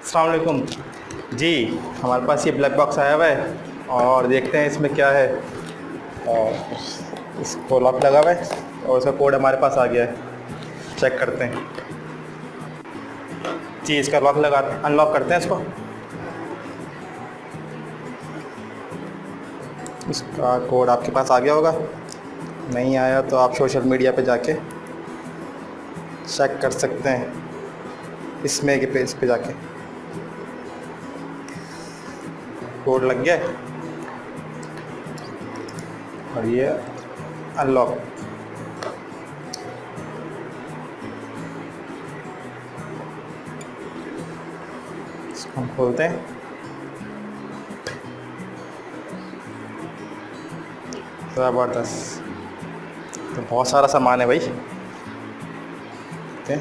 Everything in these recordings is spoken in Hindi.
अस्सलाम वालेकुम जी। हमारे पास ये ब्लैक बॉक्स आया हुआ है और देखते हैं इसमें क्या है। और इसको लॉक लगा हुआ है और उसका कोड हमारे पास आ गया है। चेक करते हैं जी। इसका लॉक लगा अनलॉक करते हैं इसको। इसका कोड आपके पास आ गया होगा, नहीं आया तो आप सोशल मीडिया पे जाके चेक कर सकते हैं। इसमें के पेज पे जाके कोड लग गया और ये अनलॉक। इसको हम खोलते हैं। ज़बरदस्त, तो बहुत सारा सामान है भाई। ओके,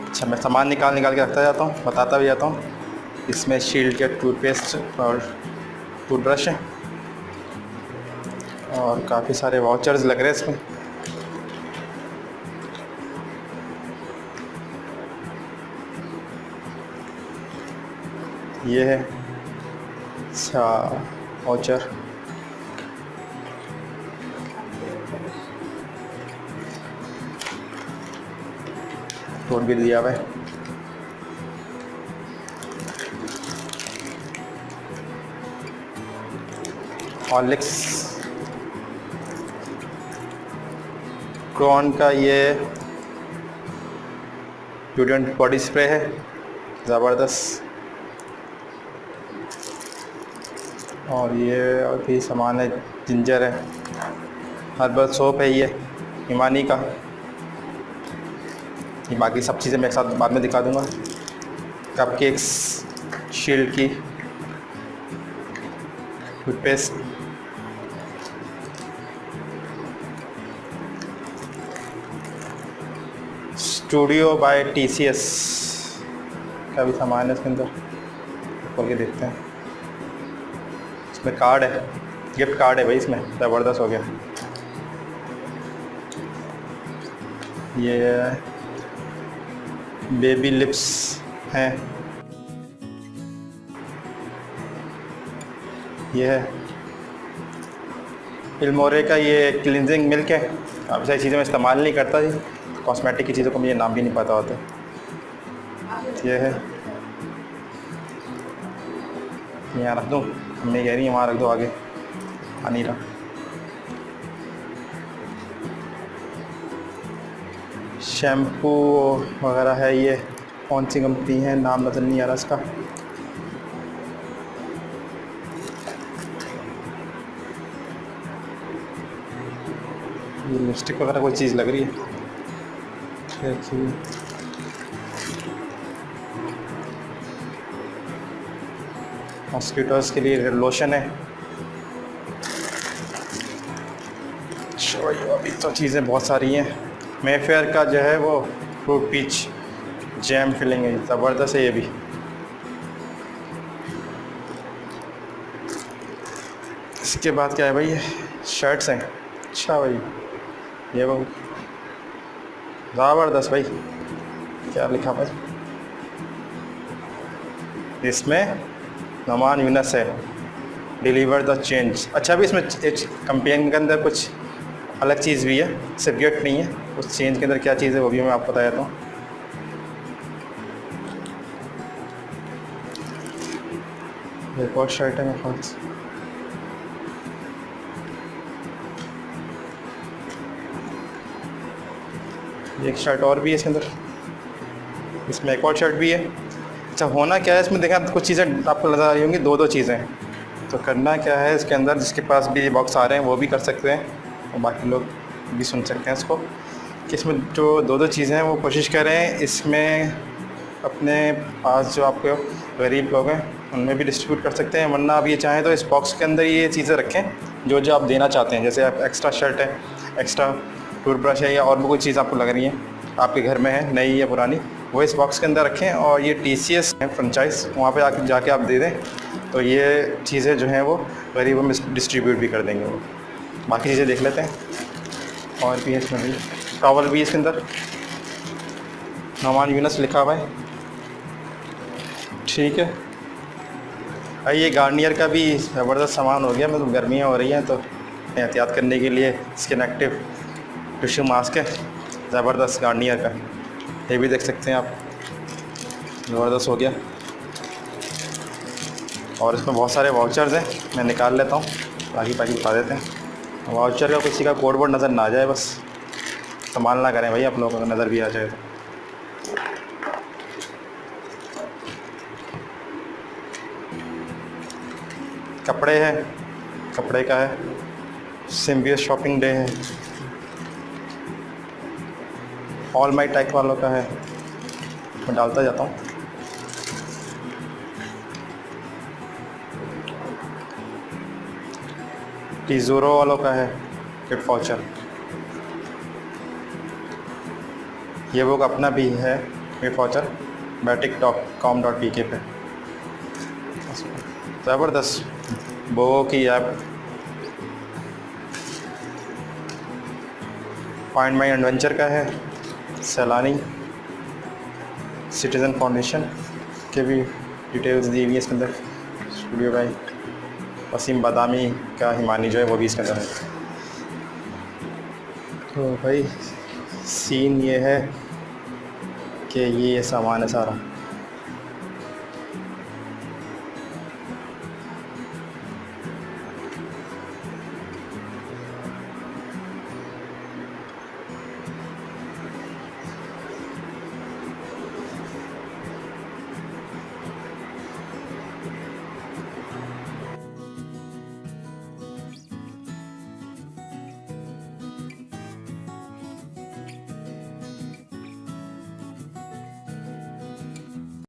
अच्छा मैं सामान निकाल के रखता जाता हूँ, बताता भी जाता हूँ। इसमें शील्ड के टूथपेस्ट और टूथब्रश है और काफ़ी सारे वाउचर्स लग रहे हैं इसमें। ये है अच्छा वाउचर। कोड भी दिया हुआ है। हॉर्लिक्स क्रॉन का ये स्टूडेंट बॉडी स्प्रे है, ज़बरदस्त। और ये और भी सामान है, जिंजर है, हर्बल सोप है ये हिमानी का। ये बाकी सब चीज़ें मैं एक साथ बाद में दिखा दूँगा। कपकेक्स, शील्ड की टूथपेस्ट, स्टूडियो बाय TCS का भी सामान है इसके अंदर। खोल के देखते हैं। इसमें कार्ड है, गिफ्ट कार्ड है भाई इसमें, ज़बरदस्त हो गया। ये बेबी लिप्स हैं, ये है इल्मोरे का ये क्लिनजिंग मिल्क है। काफ़ी सारी चीज़ें मैं इस्तेमाल नहीं करता जी, कॉस्मेटिक की चीज़ों को मुझे नाम भी नहीं पता होता। ये है, यहाँ रख दूँ, मम्मी कह रही है वहाँ रख दो, आगे आ नहीं रहा। शैम्पू वगैरह है, ये कौन सी कंपनी है नाम नज़र नहीं आ रहा इसका। ये लिपस्टिक वगैरह कोई चीज़ लग रही है। देखिए मॉस्किटोज़ के लिए लोशन है। अभी तो चीज़ें बहुत सारी हैं। मेफेयर का जो है वो फ्रूट पीच जैम फिलिंग है, ज़बरदस्त है ये भी। इसके बाद क्या है भाई, ये शर्ट्स हैं। अच्छा भाई, ये वो ज़बरदस्त भाई, क्या लिखा भाई इसमें, नमान यूनस है, डिलीवर द चेंज। अच्छा भी इसमें कंपेन के अंदर कुछ अलग चीज़ भी है, सिर्फ गिफ्ट नहीं है। उस चेंज के अंदर क्या चीज़ है वो भी मैं आपको बता देता हूँ। एक और शर्ट है मेरे पास, एक शर्ट और भी है इसके अंदर, इसमें एक और शर्ट भी है। अच्छा होना क्या है इसमें, देखा कुछ चीज़ें आपको नज़र आ रही होंगी, दो चीज़ें। तो करना क्या है इसके अंदर, जिसके पास भी बॉक्स आ रहे हैं वो भी कर सकते हैं और बाकी लोग भी सुन सकते हैं इसको, कि इसमें जो दो चीज़ें हैं वो कोशिश करें इसमें अपने पास जो आपके गरीब लोग हैं उनमें भी डिस्ट्रीब्यूट कर सकते हैं। वरना आप ये चाहें तो इस बॉक्स के अंदर ये चीज़ें रखें जो जो आप देना चाहते हैं। जैसे आप एक्स्ट्रा शर्ट है, एक्स्ट्रा टूथब्रश है, या और भी कोई चीज़ आपको लग रही है आपके घर में है, नई या पुरानी, वो इस बॉक्स के अंदर रखें। और ये TCS है फ्रेंचाइज, वहाँ पे जाके आप दे दें तो ये चीज़ें जो हैं वो गरीबों में डिस्ट्रीब्यूट भी कर देंगे वो। बाकी चीज़ें देख लेते हैं। और भी है इसमें भी टॉवल भी इसके अंदर, नमान यूनस लिखा हुआ है। ठीक है भाई, ये गार्नियर का भी ज़बरदस्त सामान हो गया। मतलब गर्मियाँ हो रही हैं तो एहतियात करने के लिए स्किन एक्टिव टिश्यू मास्क है ज़बरदस्त गार्नियर का, ये भी देख सकते हैं आप, ज़बरदस्त हो गया। और इसमें बहुत सारे वाउचर्स हैं, मैं निकाल लेता हूँ, बाकी बता देते हैं। वाउचर का किसी का कोड बोर्ड नज़र ना आ जाए, बस संभाल ना करें भाई, आप लोगों को नज़र भी आ जाए तो। कपड़े हैं, कपड़े का है, सिम्बियस शॉपिंग डे है, ऑल माई टैक वालों का है, मैं डालता जाता हूँ। टीजोरो वालों का है गिफ्ट वाउचर, ये वो अपना भी है गिफ्ट वाउचर batik.com.pk पे, ज़बरदस्त वो की ऐप। फाइंड माई एडवेंचर का है, सैलानी सिटीज़न फाउंडेशन के भी डिटेल्स दी हुई है इसके अंदर। स्टूडियो बाई वसीम बादामी का हिमानी जो है वो भी इसके अंदर है। तो भाई सीन ये है कि ये सामान है सारा।